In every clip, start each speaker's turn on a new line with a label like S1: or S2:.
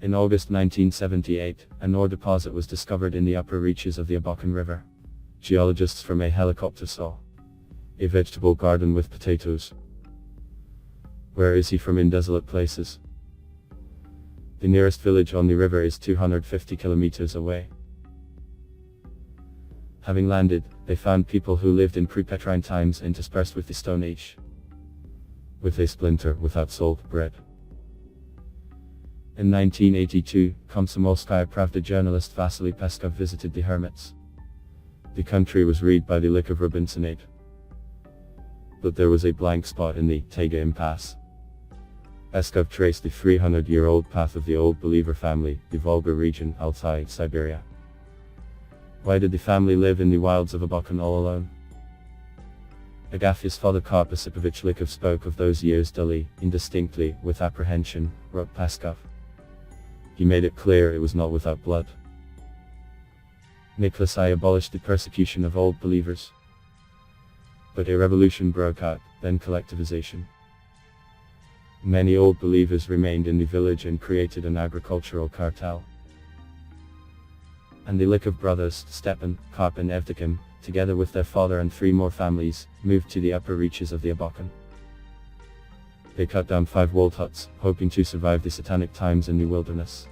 S1: In August 1978, an ore deposit was discovered in the upper reaches of the Abakan River. Geologists from a helicopter saw a vegetable garden with potatoes. Where is he from in desolate places? The nearest village on the river is 250 kilometers away. Having landed, they found people who lived in pre-Petrine times interspersed with the Stone Age. With a splinter without salt bread. In 1982, Komsomolskaya Pravda journalist Vasily Peskov visited the Hermits. The country was read by the Lykov robinsonade. But there was a blank spot in the Taiga impasse. Peskov traced the 300-year-old path of the old believer family, the Volga region, Altai, Siberia. Why did the family live in the wilds of Abakan all alone? Agafya's father Karp Osipovich Lykov spoke of those years dully, indistinctly, with apprehension, wrote Peskov. He made it clear it was not without blood. Nicholas I abolished the persecution of old believers. But a revolution broke out, then collectivization. Many old believers remained in the village and created an agricultural cartel. And the Lykov brothers, Stepan, Karp and Evdokim, together with their father and 3 more families, moved to the upper reaches of the Abakan. They cut down 5 walled huts, hoping to survive the satanic times in the wilderness.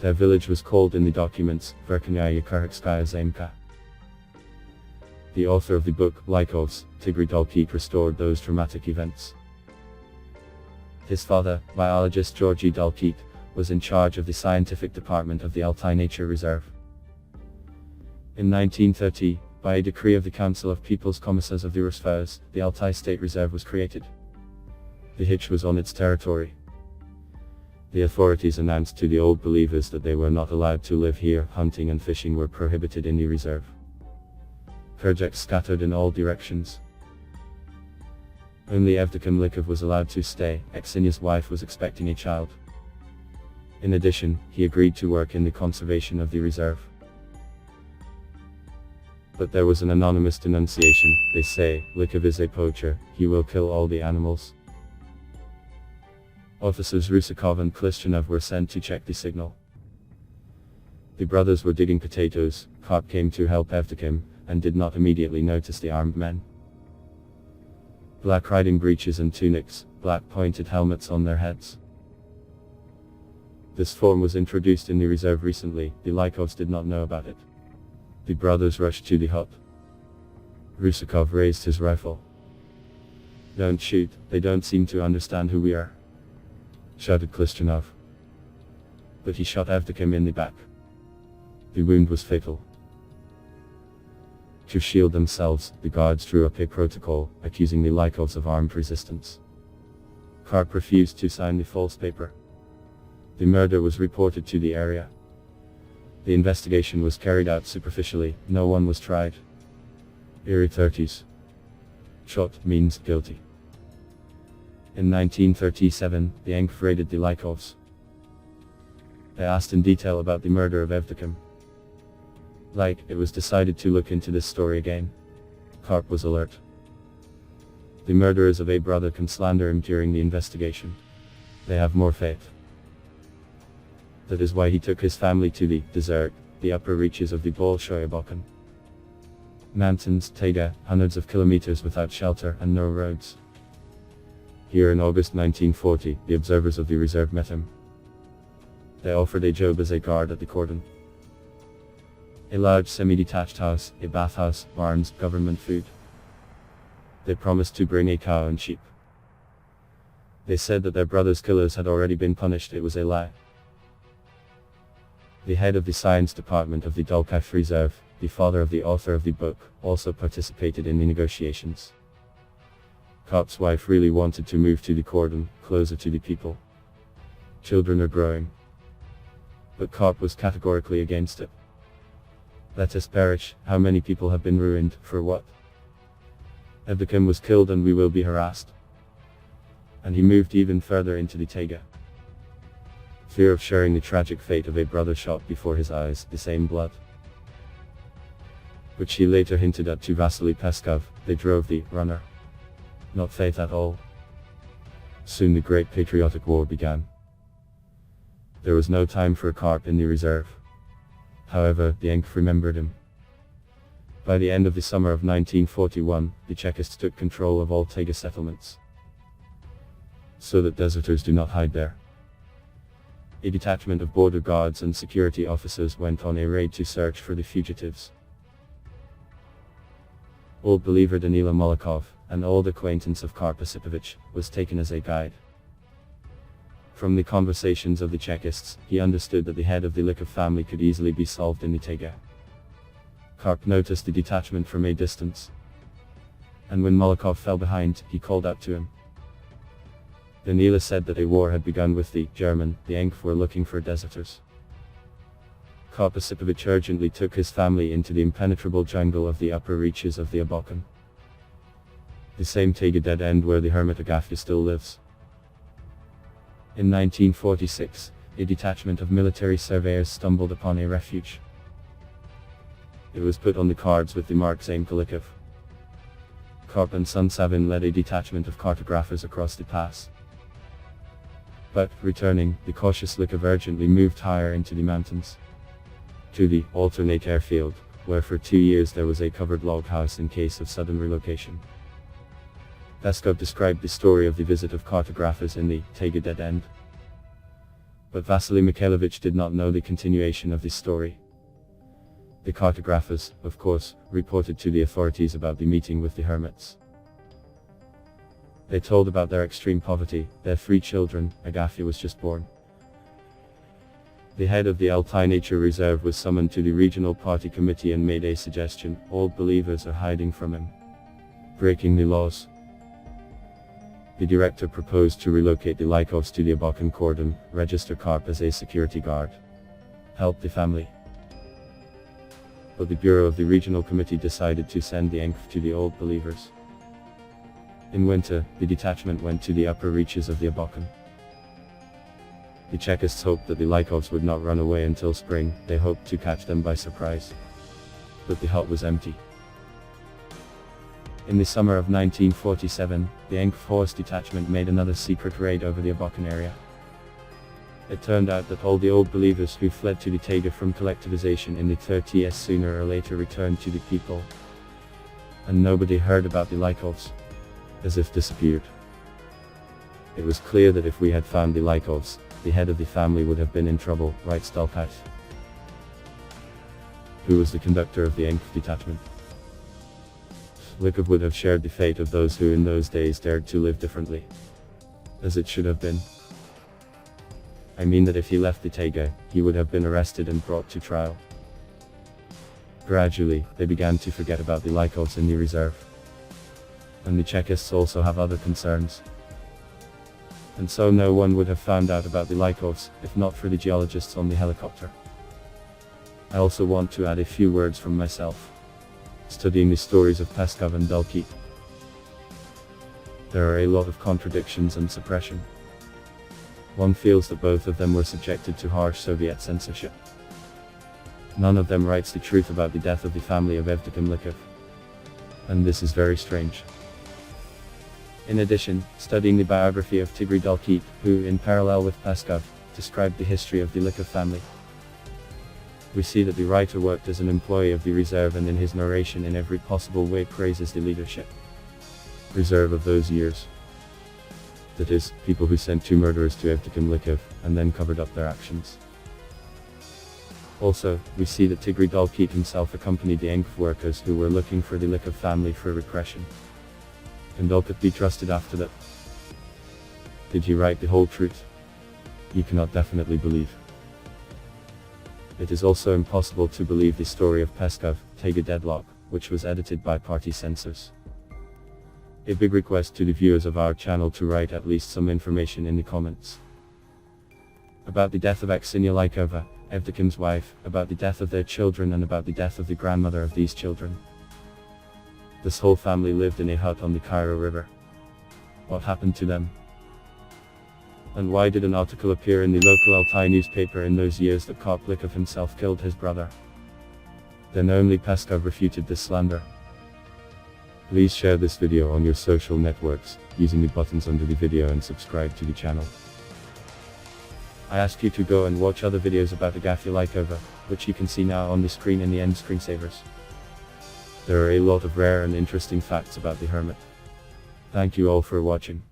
S1: Their village was called in the documents, Verkhnyaya Kurhakskaya Zamka. The author of the book, Lykovs, Dully, restored those dramatic events. His father, biologist Georgy Dully, was in charge of the scientific department of the Altai Nature Reserve. In 1930, by a decree of the Council of People's Commissars of the Rusfers, the Altai State Reserve was created. The hitch was on its territory. The authorities announced to the old believers that they were not allowed to live here, hunting and fishing were prohibited in the reserve. Projects scattered in all directions. Only Evdokim Lykov was allowed to stay, Ksenia's wife was expecting a child. In addition, he agreed to work in the conservation of the reserve. But there was an anonymous denunciation. They say, Lykov is a poacher, he will kill all the animals. Officers Rusakov and Klishchanov were sent to check the signal. The brothers were digging potatoes. Karp came to help Evdokim, and did not immediately notice the armed men. Black riding breeches and tunics, black pointed helmets on their heads. This form was introduced in the reserve recently. The Lykovs did not know about it. The brothers rushed to the hut. Rusakov raised his rifle. Don't shoot, they don't seem to understand who we are, shouted Klishchanov. But he shot Evdokim in the back. The wound was fatal. To shield themselves, the guards drew up a protocol, accusing the Lykovs of armed resistance. Karp refused to sign the false paper. The murder was reported to the area. The investigation was carried out superficially, no one was tried. Irritarties. Shot means guilty. In 1937, the NKVD raided the Lykovs. They asked in detail about the murder of Evdokim. It was decided to look into this story again. Karp was alert. The murderers of a brother can slander him during the investigation. They have more faith. That is why he took his family to the desert, the upper reaches of the Bolshoi Abakan. Mountains, Taiga, hundreds of kilometers without shelter and no roads. Here in August 1940, the observers of the reserve met him. They offered a job as a guard at the cordon. A large semi-detached house, a bathhouse, barns, government food. They promised to bring a cow and sheep. They said that their brother's killers had already been punished. It was a lie. The head of the science department of the Dully Reserve, the father of the author of the book, also participated in the negotiations. Karp's wife really wanted to move to the cordon, closer to the people. Children are growing. But Karp was categorically against it. Let us perish, how many people have been ruined, for what? Evdokim was killed and we will be harassed. And he moved even further into the Taiga. Fear of sharing the tragic fate of a brother shot before his eyes, the same blood. Which he later hinted at to Vasily Peskov, they drove the runner. Not faith at all. Soon the Great Patriotic War began. There was no time for Karp in the reserve. However, the NKVD remembered him. By the end of the summer of 1941, the Chekists took control of all Taiga settlements, so that deserters do not hide there. A detachment of border guards and security officers went on a raid to search for the fugitives. Old believer Danila Molokov, an old acquaintance of Karp Osipovich, was taken as a guide. From the conversations of the Chekists, he understood that the head of the Lykov family could easily be solved in the Taiga. Karp noticed the detachment from a distance, and when Molokov fell behind, he called out to him. Danila said that a war had begun with the German. The NKVD were looking for deserters. Karp Osipovich urgently took his family into the impenetrable jungle of the upper reaches of the Abakan, the same Taiga dead end where the hermit Agafya still lives. In 1946, a detachment of military surveyors stumbled upon a refuge. It was put on the cards with the marks Lykov. Karp and son Savin led a detachment of cartographers across the pass. But, returning, the cautious Lykov urgently moved higher into the mountains, to the alternate airfield, where for 2 years there was a covered log house in case of sudden relocation. Peskov described the story of the visit of cartographers in the Taiga dead end. But Vasily Mikhailovich did not know the continuation of this story. The cartographers, of course, reported to the authorities about the meeting with the hermits. They told about their extreme poverty, their 3 children. Agafya was just born. The head of the Altai Nature Reserve was summoned to the regional party committee and made a suggestion: old believers are hiding from him, breaking the laws. The director proposed to relocate the Lykovs to the Abakan cordon, register Karp as a security guard, help the family. But the bureau of the regional committee decided to send the NKVD to the old believers. In winter, the detachment went to the upper reaches of the Abakan. The Chekists hoped that the Lykovs would not run away until spring. They hoped to catch them by surprise. But the hut was empty. In the summer of 1947, the NKVD horse detachment made another secret raid over the Abakan area. It turned out that all the old believers who fled to the Taiga from collectivization in the 30s sooner or later returned to the people. And nobody heard about the Lykovs, as if disappeared. It was clear that if we had found the Lykovs, the head of the family would have been in trouble, writes Altai, who was the conductor of the NKVD detachment. Lykov would have shared the fate of those who in those days dared to live differently, as it should have been. I mean that if he left the Taiga, he would have been arrested and brought to trial. Gradually, they began to forget about the Lykovs in the reserve. And the Chekists also have other concerns. And so no one would have found out about the Lykovs, if not for the geologists on the helicopter. I also want to add a few words from myself, studying the stories of Peskov and dully. There are a lot of contradictions and suppression. One feels that both of them were subjected to harsh Soviet censorship. None of them writes the truth about the death of the family of Abakan Lykov. And this is very strange. In addition, studying the biography of Tigray Dulky, who, in parallel with Peskov, described the history of the Lykov family, we see that the writer worked as an employee of the reserve and in his narration in every possible way praises the leadership reserve of those years. That is, people who sent 2 murderers to Abakan Lykov, and then covered up their actions. Also, we see that Tigray Dulky himself accompanied the NKVD workers who were looking for the Lykov family for repression. And all could be trusted after that. Did he write the whole truth? You cannot definitely believe. It is also impossible to believe the story of Peskov, Taiga Deadlock, which was edited by party censors. A big request to the viewers of our channel to write at least some information in the comments. About the death of Agafia Lykova, Abakan's wife, about the death of their children and about the death of the grandmother of these children. This whole family lived in a hut on the Karp River. What happened to them? And why did an article appear in the local Altai newspaper in those years that Karp Lykov himself killed his brother? Then only Peskov refuted this slander. Please share this video on your social networks, using the buttons under the video and subscribe to the channel. I ask you to go and watch other videos about Agafia Lykova, which you can see now on the screen in the end screensavers. There are a lot of rare and interesting facts about the Hermit. Thank you all for watching.